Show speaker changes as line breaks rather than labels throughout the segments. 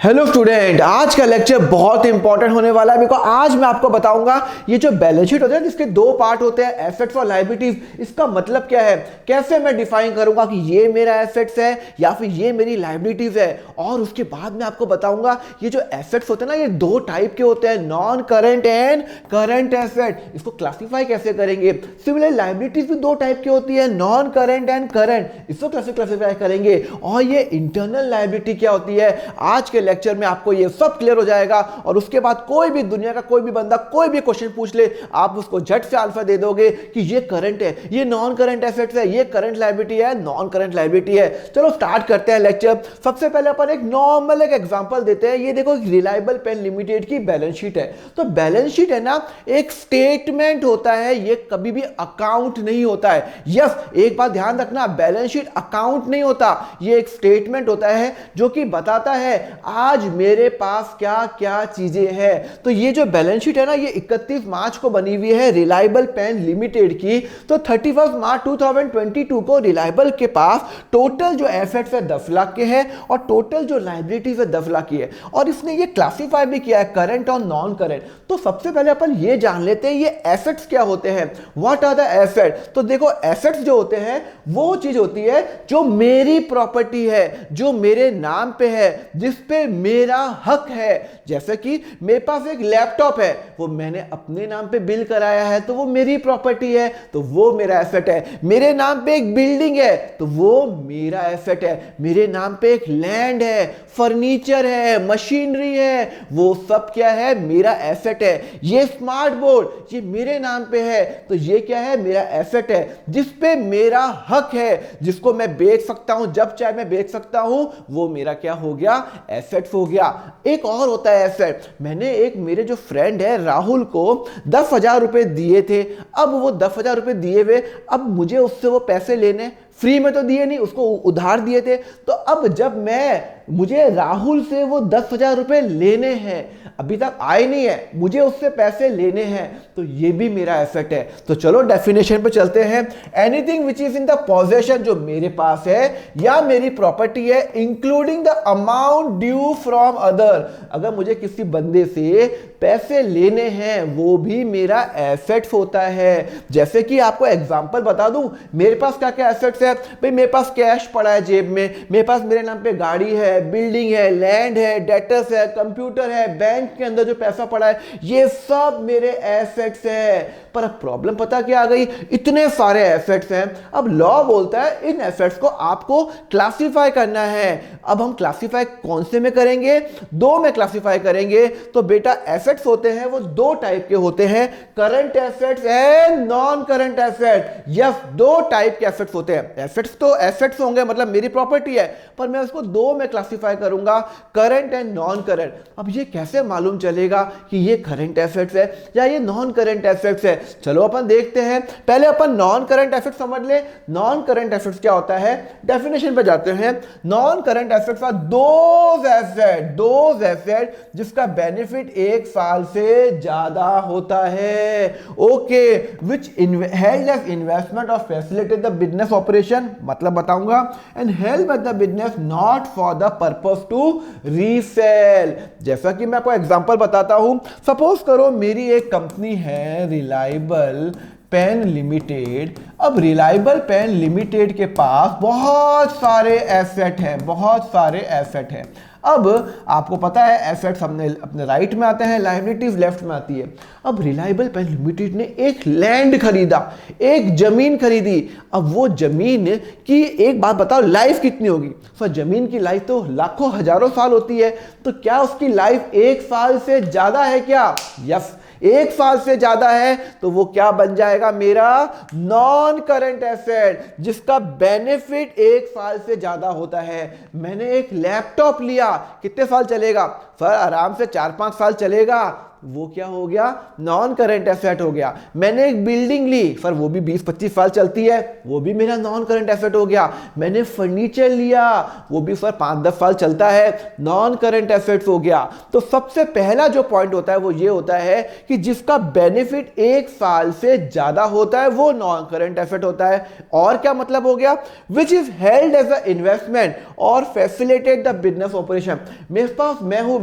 Hello student, आज का lecture बहुत इंपॉर्टेंट होने वाला है। बिकॉज आज मैं आपको बताऊंगा ये जो बैलेंस शीट होता है जिसके दो पार्ट होते हैं, एसेट्स और लायबिलिटीज, इसका मतलब क्या है, कैसे मैं डिफाइन करूंगा कि ये मेरा एसेट्स है या फिर ये मेरी लायबिलिटीज है। और उसके बाद मैं आपको बताऊंगा ये जो एसेट्स होते हैं ना, ये दो टाइप के होते हैं, non current and current asset. इसको क्लासिफाई कैसे करेंगे। सिमिलर लायबिलिटीज भी दो टाइप की होती है, नॉन करंट एंड करंट, इसको कैसे क्लासिफाई करेंगे। और ये इंटरनल लायबिलिटी क्या होती है, आज के लेक्चर में आपको ये सब क्लियर हो जाएगा। और उसके बाद कोई भी दुनिया का कोई भी बंदा कोई भी क्वेश्चन पूछ ले, आप उसको झट से आंसर दे दोगे कि ये करंट है, ये नॉन करंट एसेट्स है, ये करंट लायबिलिटी है, नॉन करंट लायबिलिटी है। चलो स्टार्ट करते हैं लेक्चर। सबसे पहले अपन एक नॉर्मल एक एग्जांपल देते हैं। ये देखो, रिलायबल पेन लिमिटेड की बैलेंस शीट है। तो बैलेंस शीट है ना, एक स्टेटमेंट होता है, ये कभी भी अकाउंट नहीं होता है। यस, एक बात ध्यान रखना, बैलेंस शीट अकाउंट नहीं होता, ये एक स्टेटमेंट होता है जो कि बताता है आज मेरे पास क्या क्या चीजें हैं। तो ये जो बैलेंस शीट है ना, ये 31 मार्च को बनी हुई है रिलायबल पेन लिमिटेड की। तो 31 मार्च 2022 को रिलायबल के पास टोटल जो एसेट्स है 10 लाख के हैं और टोटल जो लायबिलिटीज है 10 लाख की है। और इसने ये क्लासिफाई भी किया है करंट और नॉन करंट। तो सबसे पहले अपन ये जान लेते हैं ये एसेट्स क्या होते हैं, व्हाट आर द एसेट्स। तो देखो, एसेट्स जो होते हैं वो चीज होती है जो मेरी प्रॉपर्टी है, जो मेरे नाम पे है, जिस पे मेरा हक है। जैसे कि मेरे पास एक लैपटॉप है, वो मैंने अपने नाम पे बिल कराया है, तो वो मेरी प्रॉपर्टी है, तो वो मेरा एसेट है। मेरे नाम पे एक बिल्डिंग है, तो वो मेरा एसेट है। मेरे नाम पे एक लैंड है, फर्नीचर है, मशीनरी है, वो सब क्या है, मेरा एसेट है। ये स्मार्ट बोर्ड ये मेरे नाम पे है, तो ये क्या है, मेरा एसेट है, जिस पे मेरा हक है, जिसको मैं बेच सकता हूं, जब चाहे मैं बेच सकता हूं, वो मेरा क्या हो गया, एसेट्स हो गया। एक और होता है एसेट। मैंने एक मेरे जो फ्रेंड है राहुल को 10,000 रुपए दिए थे। अब वो 10,000 रुपए दिए हुए, अब मुझे उससे वो पैसे लेने, फ्री में तो दिए नहीं, उसको उधार दिए थे। तो अब जब मुझे राहुल से वो 10,000 रुपए लेने हैं, अभी तक आए नहीं है, मुझे उससे पैसे लेने हैं, तो ये भी मेरा एसेट है। तो चलो डेफिनेशन पे चलते हैं। Anything which is in the possession, जो मेरे पास है या मेरी प्रॉपर्टी है, including the amount due from other. अगर मुझे किसी बंदे से पैसे लेने हैं, वो भी मेरा एसेट्स होता है। जैसे कि आपको एग्जांपल बता दूं, मेरे पास क्या क्या एसेट्स है भाई। मेरे पास कैश पड़ा है जेब में, मेरे पास मेरे नाम पे गाड़ी है, बिल्डिंग है, लैंड है, डेटर्स है, कंप्यूटर है, बैंक के अंदर जो पैसा पड़ा है, ये सब मेरे एसेट्स है। पर अब प्रॉब्लम पता क्या आ गई, इतने सारे एसेट्स हैं। अब लॉ बोलता है इन एसेट्स को आपको क्लासिफाई करना है। अब हम क्लासिफाई कौन से में करेंगे, दो में क्लासिफाई करेंगे। तो बेटा एसेट्स होते हैं वो दो टाइप के होते हैं, current assets and non current asset. Yes, दो टाइप के एसेट्स होते हैं। एसेट्स तो एसेट्स होंगे, मतलब मेरी प्रॉपर्टी है, पर मैं उसको दो में क्लासिफाई करूंगा, करंट एंड नॉन करंट। अब ये कैसे मालूम चलेगा कि ये करंट एसेट्स है या ये नॉन करंट एसेट्स है। चलो अपन देखते हैं। पहले अपन नॉन करंट एसेट्स समझ ले। नॉन करंट एसेट्स क्या होता है, डेफिनेशन पे जाते हैं। Non current assets are those asset जिसका बेनिफिट 1 साल से ज्यादा होता है। Okay, which held as investment और फैसिलिटेट द बिजनेस ऑपरेशन, मतलब बताऊंगा, and help at the business not for the purpose to resale. जैसा कि मैं आपको एग्जांपल बताता हूं। सपोज करो मेरी एक कंपनी है रिलायबल पेन लिमिटेड। अब रिलायबल पेन लिमिटेड के पास बहुत सारे एसेट हैं, बहुत सारे एसेट हैं। अब आपको पता है एसेट्स हमने अपने राइट में आते हैं, लायबिलिटीज लेफ्ट में आती है। अब रिलायबल पेन लिमिटेड ने एक लैंड खरीदा, एक जमीन खरीदी। अब वो जमीन की एक बात बताओ, लाइफ कितनी होगी। सर, जमीन की लाइफ तो लाखों हजारों साल होती है, तो क्या उसकी लाइफ 1 साल से ज्यादा है क्या? यस, 1 साल से ज्यादा है, तो वो क्या बन जाएगा, मेरा नॉन करंट एसेट, जिसका बेनिफिट 1 साल से ज्यादा होता है। मैंने एक लैपटॉप लिया, कितने साल चलेगा सर? आराम से 4-5 साल चलेगा। वो क्या हो गया, नॉन करंट एसेट हो गया। मैंने एक बिल्डिंग ली सर, वो भी 20-25 साल चलती है, वो भी मेरा नॉन करंट एसेट हो गया। मैंने फर्नीचर लिया, वो भी सर 5-10 साल चलता है, नॉन करंट एसेट हो गया। तो सबसे पहला जो पॉइंट होता है वो ये होता है कि जिसका बेनिफिट 1 साल से ज्यादा होता है वो नॉन करंट एसेट होता है। और क्या मतलब हो गया, which is held as a investment और फैसिलिटेट द बिजनेस ऑपरेशन। मेरे पास, मैं हूं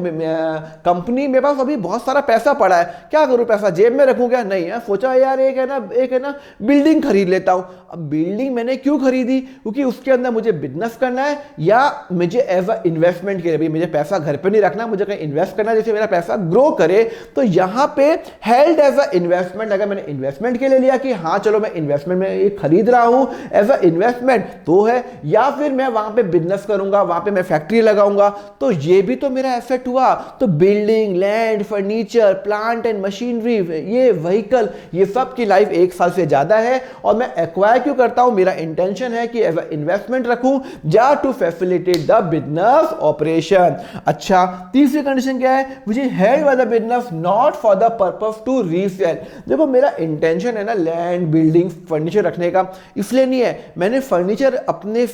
कंपनी, मेरे पास अभी बहुत सारा पैसा पड़ा है, क्या करूं, पैसा जेब में रखूं क्या, नहीं है, सोचा यार एक है ना बिल्डिंग खरीद लेता हूं। अब बिल्डिंग मैंने क्यों खरीदी, क्योंकि उसके अंदर मुझे बिजनेस करना है या मुझे एज अ इन्वेस्टमेंट के लिए, मुझे पैसा घर पे नहीं रखना, मुझे कहीं इन्वेस्ट करना है जिससे मेरा पैसा ग्रो करे। तो यहां पे हेल्ड एज अ इन्वेस्टमेंट, अगर मैंने इन्वेस्टमेंट के लिए लिया कि हाँ चलो मैं इन्वेस्टमेंट में ये खरीद रहा हूं एज अ इन्वेस्टमेंट तो है, या फिर मैं वहां पे बिजनेस करूंगा, वहां पे मैं फैक्ट्री लगाऊंगा, तो ये भी तो मेरा एसेट हुआ। तो building, land, furniture, plant and machinery, ये व्हीकल, ये सब की लाइफ 1 साल से ज्यादा है और मैं एक्वायर क्यों करता हूं, मेरा इंटेंशन है कि एज अ इन्वेस्टमेंट रखूं या to facilitate the business operation. अच्छा, तीसरी कंडीशन क्या है, which is held by the business not for the purpose to resale. देखो मेरा इंटेंशन है ना लैंड, बिल्डिंग, फर्नीचर रखने का, इसलिए नहीं है, मैंने फर्नीचर अपने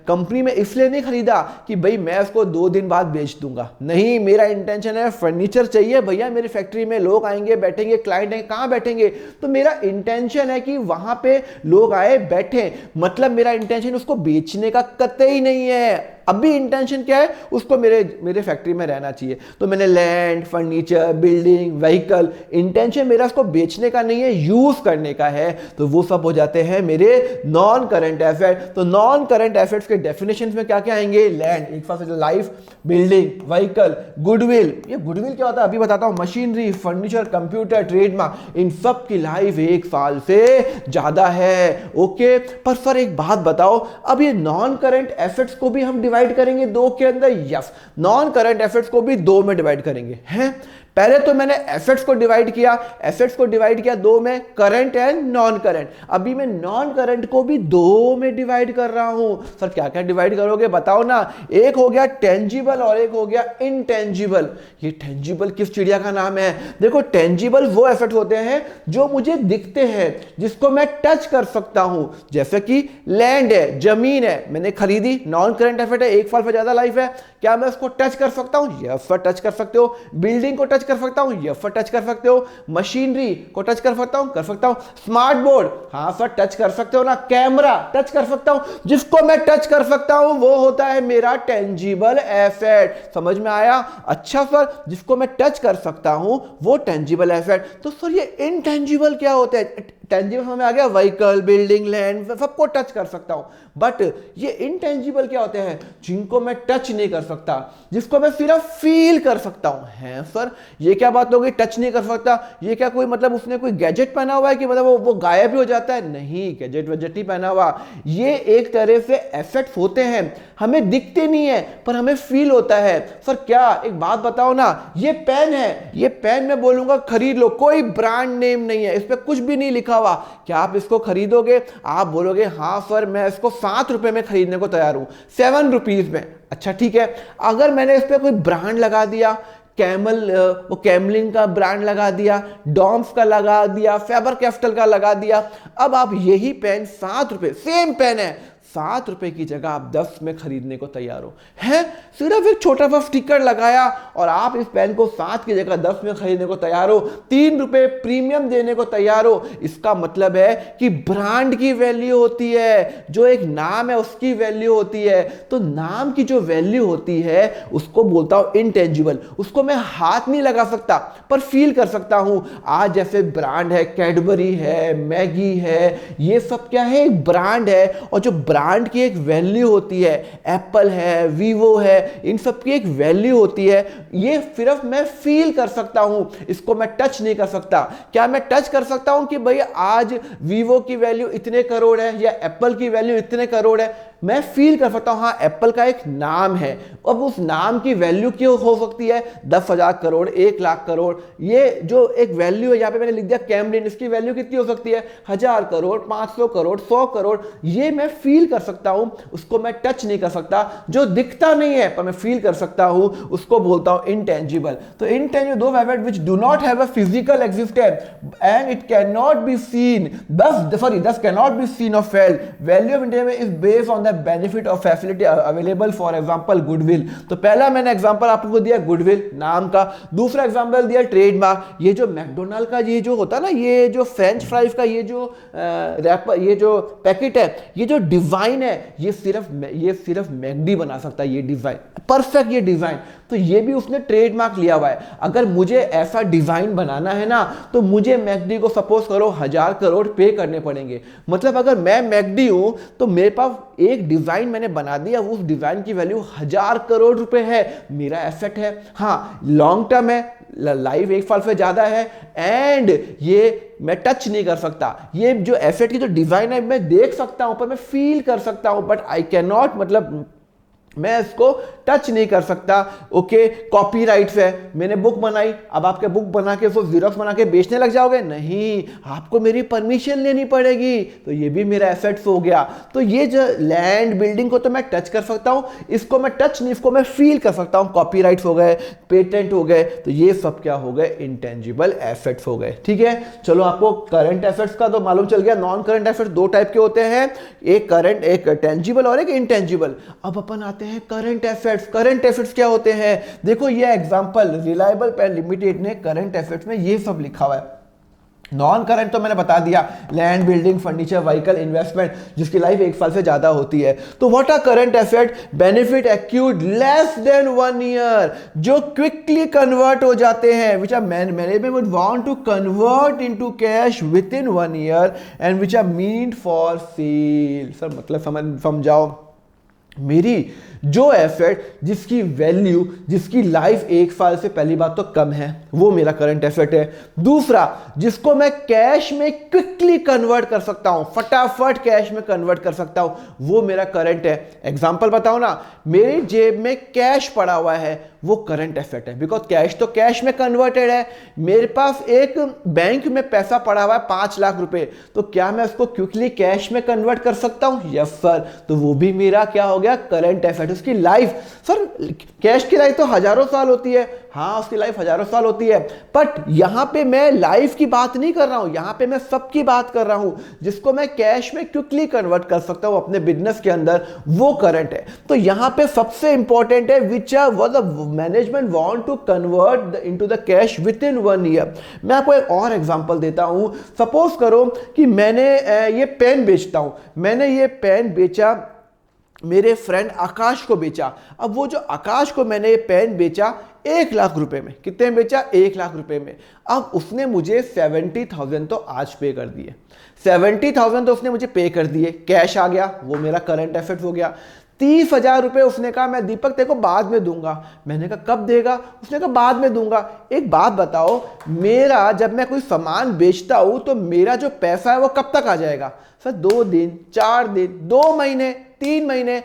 कंपनी में इसलिए नहीं खरीदा कि भाई मैं उसको 2 दिन बाद बेच दूंगा, नहीं, मेरा इंटेंशन है फर्नीचर चाहिए भैया, मेरी फैक्ट्री में लोग आएंगे बैठेंगे, क्लाइंट आएंगे, कहां बैठेंगे, तो मेरा इंटेंशन है कि वहां पे लोग आए बैठे, मतलब मेरा इंटेंशन उसको बेचने का कतई नहीं है। अभी इंटेंशन क्या है, उसको मेरे फैक्ट्री में रहना चाहिए। तो मैंने land, furniture, building, vehicle, intention मेरा उसको बेचने का नहीं है, यूज करने का है, तो वो सब हो जाते हैं मेरे नॉन करंट एसेट। तो नॉन करंट एसेट्स के डेफिनेशन में क्या क्या आएंगे, लैंड, एक साथ लाइफ, बिल्डिंग, व्हीकल, गुडविल, ये गुडविल क्या होता है अभी बताता हूं, मशीनरी, फर्नीचर, कंप्यूटर, ट्रेडमार्क, इन सब की लाइफ 1 साल से ज्यादा है। ओके, पर सर एक बात बताओ, अब ये नॉन करंट एसेट्स को भी हम डिवाइड करेंगे 2 के अंदर, यस, नॉन करंट एसेट्स को भी 2 में डिवाइड करेंगे। हैं, पहले तो मैंने एसेट्स को डिवाइड किया 2 में, करंट एंड नॉन करंट। अभी मैं नॉन करंट को भी 2 में डिवाइड कर रहा हूं। सर क्या क्या डिवाइड करोगे बताओ ना, एक हो गया टेंजिबल और एक हो गया इनटेंजिबल। ये टेंजिबल किस चिड़िया का नाम है, देखो टेंजिबल वो एसेट होते हैं जो मुझे दिखते हैं, जिसको मैं टच कर सकता हूं, जैसे कि लैंड है, जमीन है, मैंने खरीदी, नॉन करंट एसेट है, 1 साल से ज्यादा लाइफ है, क्या मैं उसको टच कर सकता हूं, यस सर टच कर सकते हो। बिल्डिंग को टच कर सकता हूं, यस सर टच कर सकते हो। मशीनरी को टच कर सकता हूं, स्मार्ट बोर्ड, हां सर टच कर सकते हो ना। कैमरा टच कर सकता हूं, जिसको मैं टच कर सकता हूं वो होता है मेरा टेंजिबल एसेट। समझ में आया, अच्छा सर जिसको मैं टच कर सकता हूं वो टेंजिबल एसेट। तो सर ये इनटेंजिबल क्या होता है, टेंजिबल हमें आ गया व्हीकल, बिल्डिंग, लैंड, सबको टच कर सकता हूं, बट ये इनटेंजिबल क्या होते हैं, जिनको मैं टच नहीं कर सकता, जिसको मैं सिर्फ फील कर सकता हूं। हैं सर ये क्या बात हो गई, टच नहीं कर सकता, ये क्या कोई मतलब उसने कोई गैजेट पहना हुआ है कि मतलब वो गायब ही हो जाता है, नहीं, गैजेट वैजेट नहीं पहना हुआ, ये एक तरह से एसेट्स होते हैं, हमें दिखते नहीं है पर हमें फील होता है। सर क्या, एक बात बताओ ना, ये पेन है, ये पेन मैं बोलूंगा खरीद लो, कोई ब्रांड नेम नहीं है, इस पे कुछ भी नहीं लिखा हुआ, क्या आप इसको खरीदोगे, आप बोलोगे हाँ सर मैं इसको 7 रुपए में खरीदने को तैयार हूं, 7 रुपीज में, अच्छा ठीक है। अगर मैंने इस पे कोई ब्रांड लगा दिया, वो कैमलिन का ब्रांड लगा दिया, डॉम्स का लगा दिया, फेबर कैस्टल का लगा दिया, अब आप यही पेन 7 रुपए, सेम पेन है, 7 रुपए की जगह आप 10 में खरीदने को तैयार हो, हैं, सिर्फ एक छोटा सा स्टिकर लगाया और आप इस पेन को 7 की जगह 10 में खरीदने को तैयार हो, 3 रुपए प्रीमियम देने को तैयार हो। इसका मतलब है कि ब्रांड की वैल्यू होती है, जो एक नाम है उसकी वैल्यू होती है। तो नाम की जो वैल्यू होती है उसको बोलता हूं इनटेंजिबल, उसको मैं हाथ नहीं लगा सकता पर फील कर सकता हूं। आज जैसे ब्रांड है, कैडबरी है, मैगी है, ये सब क्या है, एक ब्रांड है, और जो ब्रांड की एक वैल्यू होती है, एप्पल है, वीवो है, इन सब की एक वैल्यू होती है, ये सिर्फ मैं फील कर सकता हूं, इसको मैं टच नहीं कर सकता। क्या मैं टच कर सकता हूं कि भाई आज वीवो की वैल्यू इतने करोड़ है या एप्पल की वैल्यू इतने करोड़ है, मैं फील कर सकता हूं हाँ एप्पल का एक नाम है। अब उस नाम की वैल्यू क्यों हो सकती है 10,000 करोड़, 1,00,000 करोड़। ये जो एक वैल्यू है, यहां पे मैंने लिख दिया कैमलिन, इसकी वैल्यू कितनी हो सकती है 1,000 करोड़, 500 करोड़, 100 करोड़। ये मैं फील कर सकता हूं, उसको मैं टच नहीं कर सकता। जो दिखता नहीं है पर मैं फील कर सकता हूं, उसको बोलता हूं इंटेंजिबल। तो इंटेंजिबल दो asset which do not have a physical existence and it can not be seen, thus cannot be seen or felt. Value of intangible is based on the benefit of facility available, for example goodwill। तो पहला मैंने example आपको दिया goodwill नाम का, दूसरा example दिया trademark. ये जो मैकडोनाल्ड का ये जो होता है ना, ये जो फ्रेंच फ्राइज का ये जो रैपर, ये जो पैकेट है, ये जो डिजाइन है, ये सिर्फ मैकडी बना सकता है। ये डिजाइन परफेक्ट, ये डिजाइन, तो ये भी उसने ट्रेडमार्क लिया हुआ है। अगर मुझे ऐसा डिजाइन बनाना है ना, तो मुझे मैकडी को सपोज करो 1,000 करोड़ पे करने पड़ेंगे। मतलब अगर मैं मैकडी हूं तो मेरे पास एक डिजाइन मैंने बना दिया, उस डिजाइन की वैल्यू 1,000 करोड़ रुपए है, मेरा एसेट है। हाँ लॉन्ग टर्म है, लाइफ 1 साल से ज्यादा है, एंड ये मैं टच नहीं कर सकता। ये जो एसेट की जो डिजाइन है मैं देख सकता हूं, पर मैं फील कर सकता हूं, बट आई कैन नॉट, मतलब मैं इसको टच नहीं कर सकता। ओके, कॉपीराइट्स है, मैंने बुक बनाई, अब आपके बुक बना के उसको जीरोक्स बना के बेचने लग जाओगे? नहीं, आपको मेरी परमिशन लेनी पड़ेगी। तो ये भी मेरा एसेट्स हो गया। तो ये जो लैंड बिल्डिंग को तो मैं टच कर सकता हूं, इसको मैं टच नहीं, इसको मैं फील कर सकता हूं। कॉपीराइट्स हो गए, पेटेंट हो गए, तो ये सब क्या हो गए इंटेंजिबल एसेट्स हो गए। ठीक है, चलो आपको करंट एसेट्स का तो मालूम चल गया। नॉन करंट एसेट्स दो टाइप के होते हैं, एक करंट, एक टेंजिबल और एक इंटेंजिबल। अब अपन आते हैं करंट एसेट्स। करंट एसेट्स क्या होते हैं? देखो ये एग्जांपल रिलायबल पेन लिमिटेड ने करंट एसेट्स में ये सब लिखा हुआ है। नॉन करंट तो मैंने बता दिया, land, building, furniture, vehicle, investment, जिसकी लाइफ 1 साल से ज्यादा होती है। तो what are current asset? Benefit accrued less than 1 year, जो क्विकली कन्वर्ट हो जाते हैं, which are management would want to convert into cash within 1 year and which are meant for sale. Sir मतलब समझाओ, मेरी जो एसेट जिसकी value, जिसकी लाइफ 1 साल से पहली बात तो कम है, वो मेरा करंट एसेट है। दूसरा, जिसको मैं कैश में क्विकली कन्वर्ट कर सकता हूं, फटाफट कैश में कन्वर्ट कर सकता हूं, वो मेरा करंट है। एग्जांपल बताओ ना, मेरी जेब में कैश पड़ा हुआ है, वो करंट एसेट है, बिकॉज कैश तो कैश में कन्वर्टेड है। मेरे पास एक बैंक में पैसा पड़ा हुआ है 5 लाख रुपए, तो क्या मैं उसको क्विकली कैश में कन्वर्ट कर सकता हूं? यस सर, तो वो भी मेरा क्या हो गया करंट एसेट। उसकी लाइफ, सर कैश की लाइफ तो हजारों साल होती है, हाँ उसकी लाइफ हजारों साल होती है, बट यहां पे मैं लाइफ की बात नहीं कर रहा हूं, यहां पे मैं सबकी बात कर रहा हूं, जिसको मैं कैश में क्विकली कन्वर्ट कर सकता हूं अपने बिजनेस के अंदर, वो करंट है। तो यहां पे सबसे इंपॉर्टेंट है which was the management want to convert into the cash within 1 year. मैं आपको एक और एग्जांपल देता हूं। सपोज करो कि मैंने ये पेन बेचता हूं, मैंने ये पेन बेचा, मेरे फ्रेंड आकाश को बेचा। अब वो जो आकाश को मैंने ये पेन बेचा 1 लाख रुपए में, कितने में बेचा? 1 लाख रुपए में। अब उसने मुझे 70,000 तो आज पे कर दिए, 70,000 तो उसने मुझे पे कर दिए, कैश आ गया, वो मेरा करंट एसेट हो गया। 30,000 रुपए उसने कहा मैं दीपक तेरे को बाद में दूंगा। मैंने कहा कब देगा? उसने कहा बाद में दूंगा। एक बात बताओ, मेरा जब मैं कोई सामान बेचता हूं तो मेरा जो पैसा है वो कब तक आ जाएगा? सर 2 दिन, 4 दिन, 2 महीने, 3 महीने,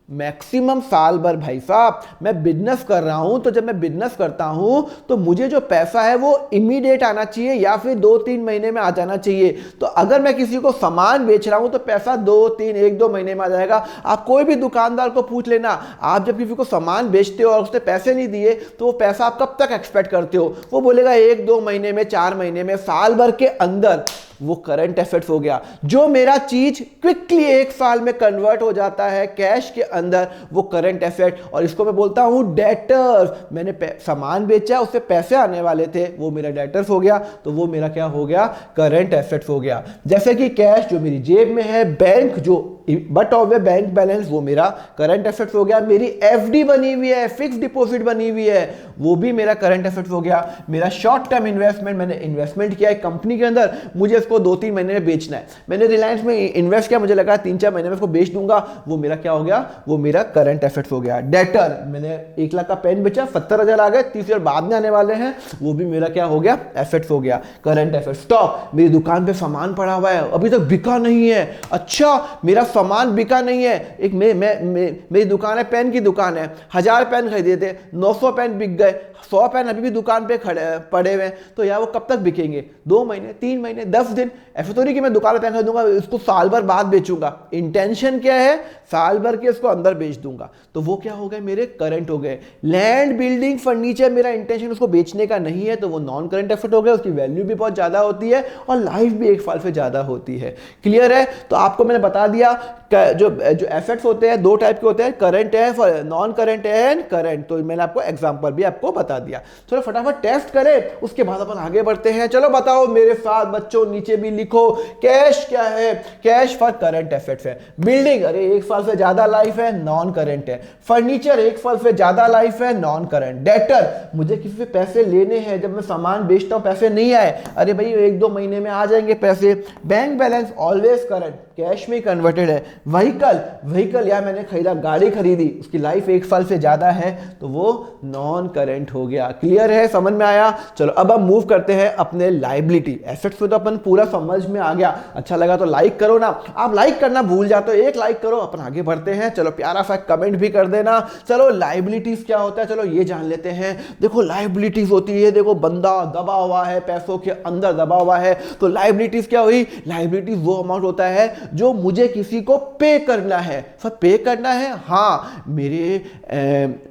मैक्सिमम साल भर। भाई साहब मैं बिजनेस कर रहा हूं, तो जब मैं बिजनेस करता हूं तो मुझे जो पैसा है वो इमीडिएट आना चाहिए या फिर 2-3 महीने में आ जाना चाहिए। तो अगर मैं किसी को सामान बेच रहा हूं तो पैसा 2-3, 1-2 महीने में आ जाएगा। आप कोई भी दुकानदार को पूछ लेना, आप जब किसी को सामान बेचते हो और उसने पैसे नहीं दिए तो वो पैसा आप कब तक एक्सपेक्ट करते हो? वो बोलेगा 1-2 महीने में, 4 महीने में, साल भर के अंदर। वो करंट एसेट्स हो गया। जो मेरा चीज क्विकली 1 साल में कन्वर्ट हो जाता है कैश के अंदर, वो करंट एसेट। और इसको मैं बोलता हूं डेटर्स। मैंने सामान बेचा, उससे पैसे आने वाले थे, वो मेरा डेटर्स हो गया, तो वो मेरा क्या हो गया? करंट एसेट्स हो गया। जैसे कि कैश जो मेरी जेब में है, बैंक जो बट ऑफ बैंक बैलेंस, वो मेरा करंट एसेट्स हो गया। मेरी एफडी बनी हुई है, फिक्स डिपॉजिट बनी हुई है, वो भी मेरा करंट एसेट्स हो गया। मेरा शॉर्ट टर्म इन्वेस्टमेंट, मैंने इन्वेस्टमेंट किया है कंपनी के अंदर, मुझे इसको 2-3 महीने में बेचना है। मैंने रिलायंस में इन्वेस्ट किया, मुझे लगा 3-4 महीने में इसको बेच दूंगा, वो मेरा क्या हो गया? वो मेरा करंट एसेट्स हो गया। डेटर, मैंने 1 लाख का पेन बेचा, 70,000 आ गए, 30,000 बाद में आने वाले हैं, वो भी मेरा क्या हो गया? एसेट्स हो गया, करंट एसेट्स। स्टॉक, मेरी दुकान पे सामान पड़ा हुआ है, अभी तक बिका नहीं है, अच्छा मेरा सामान बिका नहीं है, एक मेरी दुकान है, पेन की दुकान है, 1000 पेन खरीदे थे, 900 पेन बिक गए, 100 पेन अभी भी दुकान पे पड़े हुए हैं, तो यार वो कब तक बिकेंगे? 2 महीने, 3 महीने, 10 दिन। ऐसा तो नहीं कि मैं दुकान पे पेन खरीदूंगा इसको साल भर बाद बेचूंगा। इंटेंशन क्या है? साल भर के इसको अंदर बेच दूंगा। तो वो क्या हो गए? मेरे करंट हो गए। लैंड, बिल्डिंग, फर्नीचर, मेरा इंटेंशन उसको बेचने का नहीं है, तो वो नॉन करंट एसेट हो गया, उसकी वैल्यू भी बहुत ज्यादा होती है और लाइफ भी 1 साल से ज्यादा होती है। क्लियर है? तो आपको मैंने बता दिया जो एसेट्स होते हैं 2 टाइप के होते हैं, करंट है, नॉन करंट है एंड करंट। तो मैंने आपको एग्जांपल भी आपको बता दिया। चलो फटाफट टेस्ट करें, उसके बाद अपन आगे बढ़ते हैं। चलो बताओ मेरे साथ बच्चों, नीचे भी लिखो, कैश क्या है? कैश फॉर करंट एसेट्स है। बिल्डिंग, अरे 1 साल से ज्यादा लाइफ है, नॉन करंट है। फर्नीचर 1 साल से ज्यादा लाइफ है, नॉन करंट। डेटर, मुझे किसी से पैसे लेने हैं, जब मैं सामान बेचता हूं पैसे नहीं आए, अरे भाई 1-2 महीने में आ जाएंगे पैसे। Bank balance always current, cash में कन्वर्टेड है। व्हीकल यार मैंने खरीदा, गाड़ी खरीदी, उसकी लाइफ 1 साल से ज्यादा है, तो वो नॉन करंट हो गया। क्लियर है? समझ में आया? चलो अब हम मूव करते हैं अपने लायबिलिटी। एसेट्स में तो अपन पूरा समझ में आ गया। अच्छा लगा तो लाइक करो ना, आप लाइक करना भूल जाते हो, 1 लाइक करो, अपन आगे बढ़ते हैं। चलो प्यारा सा कमेंट भी कर देना। चलो लायबिलिटीज क्या होता है, चलो ये जान लेते हैं। देखो लायबिलिटीज होती है, देखो बंदा दबा हुआ है, पैसों के अंदर दबा हुआ है, तो लायबिलिटीज क्या हुई? लायबिलिटीज वो अमाउंट होता है जो मुझे किसी को पे करना है। सर पे करना है? हाँ,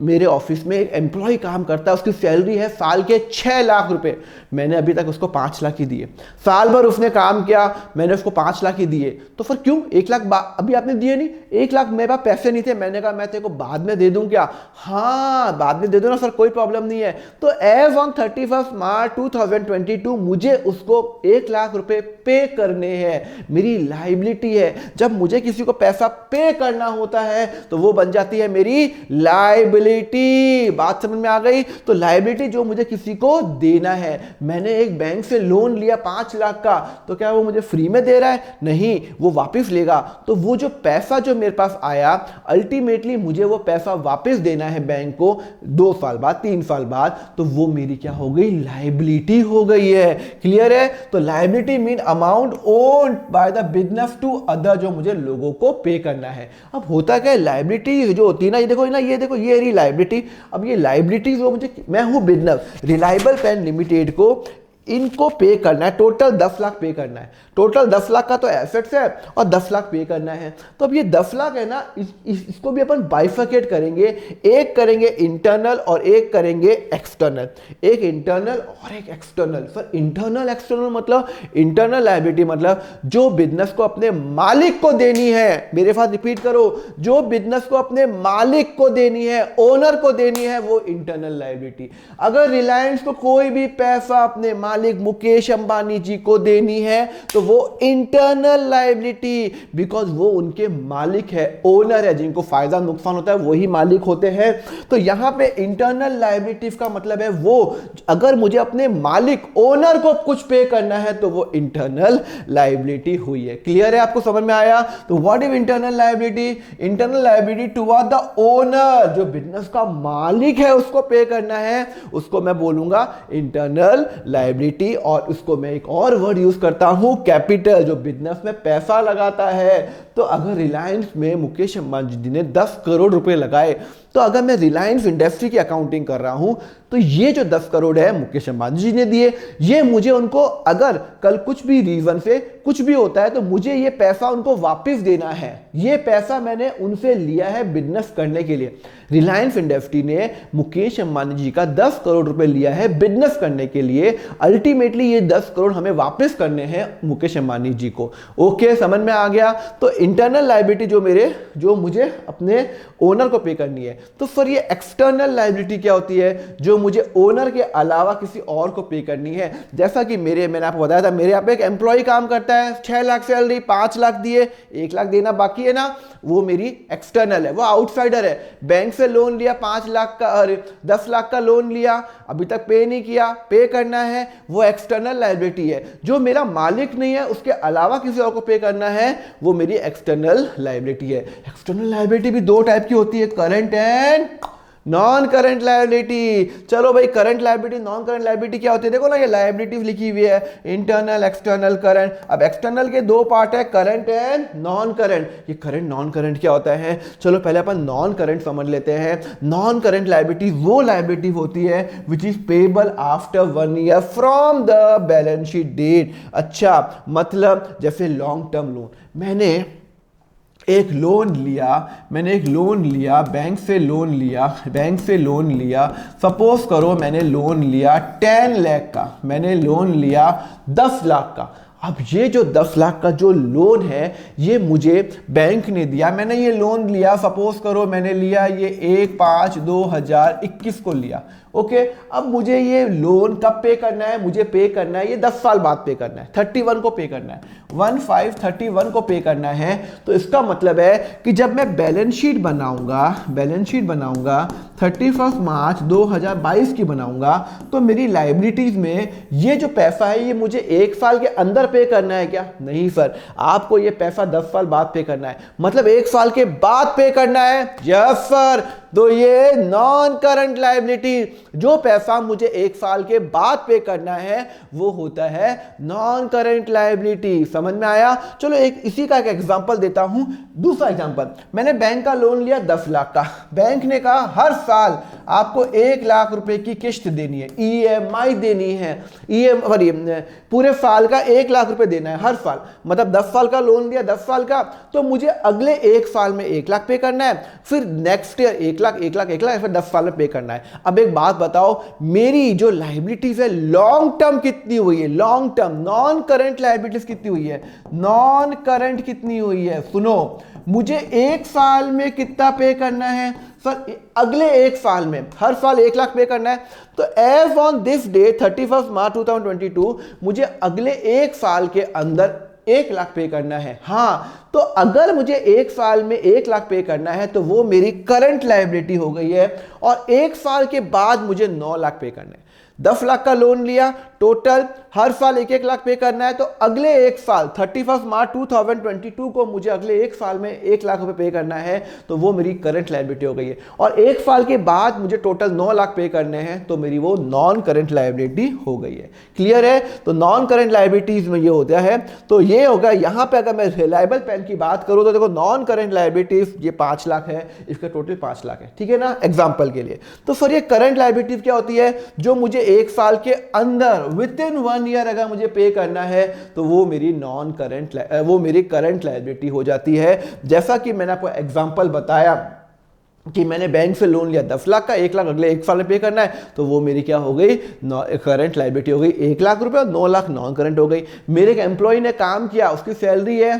मेरे ऑफिस में एक एम्प्लॉय काम करता है, उसकी सैलरी है साल के 6 लाख रुपए, मैंने अभी तक उसको 5 लाख ही दिए। साल भर उसने काम किया, मैंने उसको 5 लाख ही दिए, तो फिर क्यों 1 लाख अभी आपने दिए नहीं? 1 लाख मेरे पास पैसे नहीं थे, मैंने कहा मैं तेरे को बाद में दे दूं क्या? हाँ बाद में दे दो ना सर, कोई प्रॉब्लम नहीं है। तो एज ऑन 31 मार्च 2022 मुझे उसको 1 लाख रुपए पे करने हैं, मेरी लायबिलिटी है। जब मुझे किसी को पैसा पे करना होता है तो वो बन जाती है मेरी लायबिलिटी। बात समझ में आ गई? तो लायबिलिटी जो मुझे किसी को देना है। मैंने एक बैंक से लोन लिया 5 लाख का, तो क्या वो मुझे फ्री में दे रहा है? नहीं, वो वापस लेगा। तो वो जो पैसा जो मेरे पास आया, अल्टीमेटली मुझे वो पैसा वापस देना है बैंक को 2 साल बाद, 3 साल बाद, तो वो मेरी क्या हो गई? लायबिलिटी हो गई है। क्लियर है? तो liability mean amount owned by the business to other, जो मुझे लोगों को पे करना है। अब होता क्या है, लायबिलिटी जो होती है ना, ये देखो ना, ये देखो, ये रही लायबिलिटी। अब ये लायबिलिटी जो मुझे, मैं हूं बिजनेस, रिलायबल पेन लिमिटेड को इनको पे करना है, टोटल 10 लाख पे करना है। टोटल 10 लाख का तो एसेट्स है और 10 लाख पे करना है। तो अब ये 10 लाख है ना, इसको भी अपन बाइफर्केट करेंगे, एक करेंगे इंटरनल और एक करेंगे एक्सटर्नल। एक इंटरनल और एक एक्सटर्नल। सर इंटरनल एक्सटर्नल मतलब? इंटरनल लायबिलिटी मतलब जो बिजनेस को अपने मालिक को देनी है, मेरे साथ रिपीट करो, जो बिजनेस को अपने मालिक को देनी है, ओनर को देनी है, वो इंटरनल लायबिलिटी। अगर रिलायंस को कोई भी पैसा अपने मालिक मुकेश अंबानी जी को देनी है तो वो इंटरनल लायबिलिटी, बिकॉज वो उनके मालिक है, ओनर है, जिनको फायदा नुकसान होता है वही मालिक होते हैं। तो यहां पे इंटरनल लायबिलिटीज का मतलब है वो, अगर मुझे अपने मालिक ओनर को कुछ पे करना है तो वो इंटरनल लायबिलिटी हुई है। क्लियर है? आपको समझ में आया? तो what is internal liability? Internal liability toward the owner, जो बिजनेस का मालिक है उसको पे करना है, उसको मैं बोलूंगा इंटरनल लायबिलिटी। और उसको मैं एक और वर्ड यूज करता हूं, कैपिटल, जो बिजनेस में पैसा लगाता है। तो अगर रिलायंस में मुकेश अंबानी जी ने 10 करोड़ रुपए लगाए, तो अगर मैं रिलायंस इंडस्ट्री की अकाउंटिंग कर रहा हूं, तो ये जो 10 करोड़ है मुकेश अंबानी जी ने दिए, ये मुझे उनको, अगर कल कुछ भी रीजन से कुछ भी होता है तो मुझे ये पैसा उनको वापस देना है। ये पैसा मैंने उनसे लिया है बिजनेस करने के लिए। रिलायंस इंडस्ट्री ने मुकेश अंबानी जी का 10 करोड़ रुपए लिया है बिजनेस करने के लिए। अल्टीमेटली ये 10 करोड़ हमें वापस करने हैं मुकेश अंबानी जी को। ओके, समझ में आ गया? तो इंटरनल लायबिलिटी जो मुझे अपने ओनर को पे करनी है। तो फिर ये एक्सटर्नल लायबिलिटी क्या होती है? जो मुझे ओनर के अलावा किसी और को पे करनी है। जैसा कि मैंने आपको बताया था, मेरे यहाँ पे एक एम्प्लॉय काम करता है, 6 लाख सैलरी, 5 लाख दिए, 1 लाख देना बाकी है ना, वो मेरी एक्सटर्नल है, वो आउटसाइडर है। बैंक से लोन लिया 5 लाख का, अरे 10 लाख का लोन लिया, अभी तक पे नहीं किया, पे करना है, वो एक्सटर्नल लायबिलिटी है। जो मेरा मालिक नहीं है उसके अलावा किसी और को पे करना है, वो मेरी एक्सटर्नल लायबिलिटी है। एक्सटर्नल लायबिलिटी भी 2 टाइप की होती है, current and non current liability. चलो भाई, current liability non current liability क्या होती है? देखो ना, ये लायबिलिटी लिखी हुई है, इंटरनल एक्सटर्नल करंट। अब एक्सटर्नल के दो पार्ट है, करंट एंड नॉन करंट। ये करंट नॉन करंट क्या होता है? चलो पहले अपन नॉन करंट समझ लेते हैं। नॉन करंट लायबिलिटी वो लायबिलिटी होती है which is payable after 1 year from the balance sheet date. अच्छा, मतलब जैसे लॉन्ग टर्म लोन, मैंने एक लोन लिया, बैंक से लोन लिया, सपोज करो मैंने लोन लिया 10 लाख का, मैंने लोन लिया 10 लाख का। अब ये जो 10 लाख का जो लोन है, ये मुझे बैंक ने दिया। मैंने ये लोन लिया, सपोज करो मैंने लिया ये 1/5/2021 को लिया। ओके, अब मुझे ये लोन कब पे करना है? मुझे पे करना है ये 10 साल बाद पे करना है, 31 को पे करना है, 1/5/31 को पे करना है। तो इसका मतलब है कि जब मैं बैलेंस शीट बनाऊंगा 31 मार्च 2022 की बनाऊंगा, तो मेरी लाइबिलिटीज में ये जो पैसा है ये मुझे 1 साल के अंदर पे करना है क्या? नहीं सर, आपको ये पैसा 10 साल बाद पे करना है, मतलब 1 साल के बाद पे करना है। यस सर, तो ये नॉन करंट लायबिलिटी, जो पैसा मुझे 1 साल के बाद पे करना है वो होता है नॉन करंट लायबिलिटी। समझ में आया? चलो एक इसी का एक एग्जांपल देता हूं। दूसरा एग्जांपल, मैंने बैंक का लोन लिया 10 लाख का। बैंक ने कहा हर साल आपको 1 लाख रुपए की किस्त देनी है, EMI देनी है, पूरे साल का 1 लाख रुपए देना है हर साल। मतलब 10 साल का लोन लिया, 10 साल का, तो मुझे अगले 1 साल में 1 लाख पे करना है, फिर नेक्स्ट ईयर 1 लाख, फिर 10 साल में पे करना है। अब एक बात बताओ, मेरी जो लायबिलिटीज है लॉन्ग टर्म कितनी हुई है? Long term non current liabilities कितनी हुई है? नॉन करंट कितनी हुई है? सुनो, मुझे 1 साल में कितना पे करना है सर? अगले 1 साल में हर साल 1 लाख पे करना है। तो एज ऑन दिस डे 31 मार्च 2022 मुझे अगले 1 साल के अंदर 1 लाख पे करना है। हाँ, तो अगर मुझे 1 साल में 1 लाख पे करना है तो वो मेरी करंट लायबिलिटी हो गई है, और 1 साल के बाद मुझे 9 लाख पे करना है। 10 लाख का लोन लिया, टोटल हर साल 1-1 लाख पे करना है, तो अगले 1 साल 31 मार्च 2022 को मुझे अगले 1 साल में 1 लाख रुपए पे करना है, तो वो मेरी करंट लायबिलिटी हो गई है। और 1 साल के बाद मुझे टोटल 9 लाख पे करने हैं, तो मेरी वो नॉन करंट लायबिलिटी हो गई है। क्लियर है? तो नॉन करंट लायबिलिटीज में ये होता है। तो ये होगा यहां पे, अगर मैं रिलायबल पेन की बात करूं तो देखो नॉन करंट लायबिलिटीज ये 5 लाख है, इसका टोटल 5 लाख है, ठीक है ना, एग्जाम्पल के लिए। तो फिर ये करंट लायबिलिटीज क्या होती है? जो मुझे 1 साल के अंदर विद इन 1 ईयर अगर मुझे पे करना है, तो वो मेरी करंट लायबिलिटी हो जाती है। जैसा कि मैंने आपको एग्जांपल बताया कि मैंने बैंक से लोन लिया 10 लाख का, 1 लाख अगले 1 साल में पे करना है, तो वो मेरी क्या हो गई? करंट लायबिलिटी हो गई 1 लाख रुपए, और 9 लाख नॉन करंट हो गई। मेरे एक एम्प्लॉय ने काम किया, उसकी सैलरी है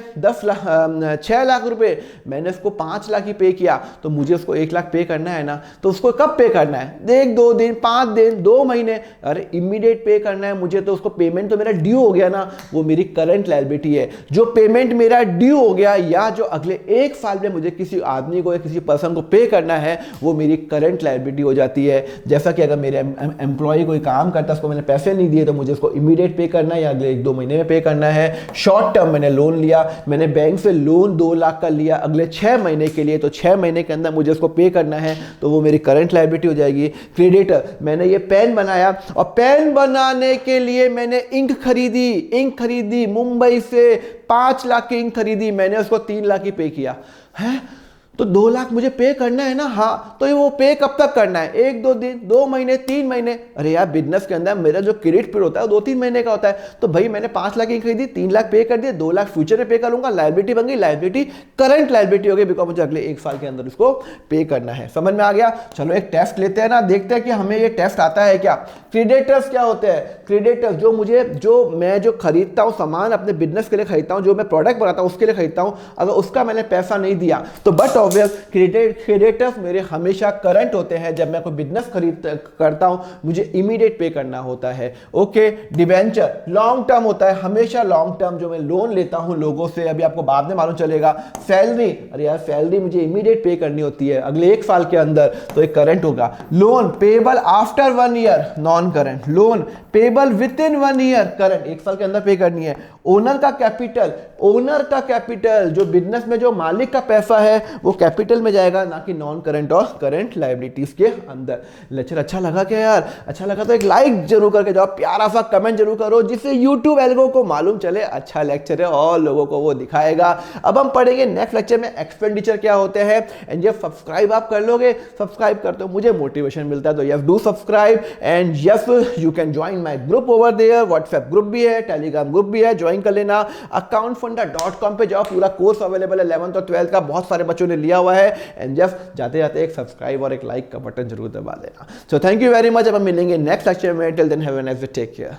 6 लाख रुपए, मैंने उसको 5 लाख ही पे किया, तो मुझे उसको 1 लाख पे करना है ना। तो उसको कब पे करना है? 1-2 दिन, 5 दिन, 2 महीने? अरे इमीडिएट पे करना है मुझे, तो उसको पेमेंट तो मेरा ड्यू हो गया ना, वो मेरी करंट लायबिलिटी है। जो पेमेंट मेरा ड्यू हो गया, या जो अगले 1 साल में मुझे किसी आदमी को या किसी पर्सन को पे करना है, वो मेरी करंट लायबिलिटी हो जाती है। जैसा कि अगर मेरे एम्प्लॉय कोई काम करता है, उसको मैंने पैसे नहीं दिए, तो मुझे उसको इमीडिएट पे करना है या अगले 1-2 महीने में पे करना है। शॉर्ट टर्म मैंने लोन लिया, मैंने बैंक से लोन 2 लाख का लिया अगले 6 महीने के लिए, तो 6 महीने के अंदर मुझे उसको पे करना है, तो वो मेरी करंट लायबिलिटी हो जाएगी। क्रेडिटर, मैंने ये पेन बनाया, और पेन बनाने के लिए मैंने इंक खरीदी मुंबई से 5 लाख की इंक खरीदी, मैंने उसको 3 लाख ही पे किया है, तो 2 लाख मुझे पे करना है ना। हाँ, तो ये वो पे कब तक करना है? 1-2 दिन, 2 महीने, 3 महीने? अरे यार, बिजनेस के अंदर मेरा जो क्रेडिट पीरियड होता है वो 2-3 महीने का होता है। तो भाई मैंने 5 लाख की खरीदी, 3 लाख पे कर दिए, 2 लाख फ्यूचर में पे करूंगा, लायबिलिटी बन गई, लायबिलिटी करंट लायबिलिटी हो गई, बिकॉज मुझे अगले 1 साल के अंदर उसको पे करना है। समझ में आ गया? चलो एक टेस्ट लेते हैं ना, देखते हैं कि हमें ये टेस्ट आता है क्या। क्रेडिटर्स क्या होते हैं? क्रेडिटर्स जो मैं खरीदता हूँ सामान, अपने बिजनेस के लिए खरीदता हूँ, जो मैं प्रोडक्ट बनाता हूँ उसके लिए खरीदता हूँ, अगर उसका मैंने पैसा नहीं दिया, तो बट क्रेडिटर्स मेरे हमेशा करंट होते हैं। जब मैं कोई बिजनेस करता हूं, मुझे इमीडिएट पे करना होता है। ओके, डिबेंचर लॉन्ग टर्म होता है, हमेशा लॉन्ग टर्म, जो मैं लोन लेता हूं लोगों से, अभी आपको बाद में मालूम चलेगा। सैलरी, अरे यार सैलरी मुझे इमीडिएट पे करनी होती है अगले 1 साल के अंदर, तो एक करंट होगा। Loan payable after 1 year, non non current. Loan payable with in 1 year, current 1 साल के अंदर पे करनी है। ओनर का कैपिटल जो बिजनेस में जो मालिक का पैसा है वो कैपिटल में जाएगा, ना कि नॉन करंट और करंट लायबिलिटीज के अंदर। लेक्चर अच्छा लगा क्या यार? अच्छा लगा तो एक लाइक जरूर करके जाओ, प्यारा सा कमेंट जरूर करो, जिससे यूट्यूब एल्गो को मालूम चले अच्छा लेक्चर है और लोगों को वो दिखाएगा। अब हम पढ़ेंगे नेक्स्ट लेक्चर में एक्सपेंडिचर क्या होते हैं। एंड जब सब्सक्राइब आप कर लोगे, सब्सक्राइब करते हो मुझे मोटिवेशन मिलता है, तो yes do subscribe and yes you can join my group over there. WhatsApp group भी है, टेलीग्राम ग्रुप भी है, ज्वाइन कर लेना। accountfunda.com पे जाओ, पूरा कोर्स अवेलेबल है 11th और 12th का, बहुत सारे बच्चों ने लिया हुआ है। एंड जस्ट जाते जाते एक सब्सक्राइब और एक लाइक का बटन जरूर दबा देना। So thank you very much. अब हम मिलेंगे नेक्स्ट लेक्चर में। Till then have a nice day, take care.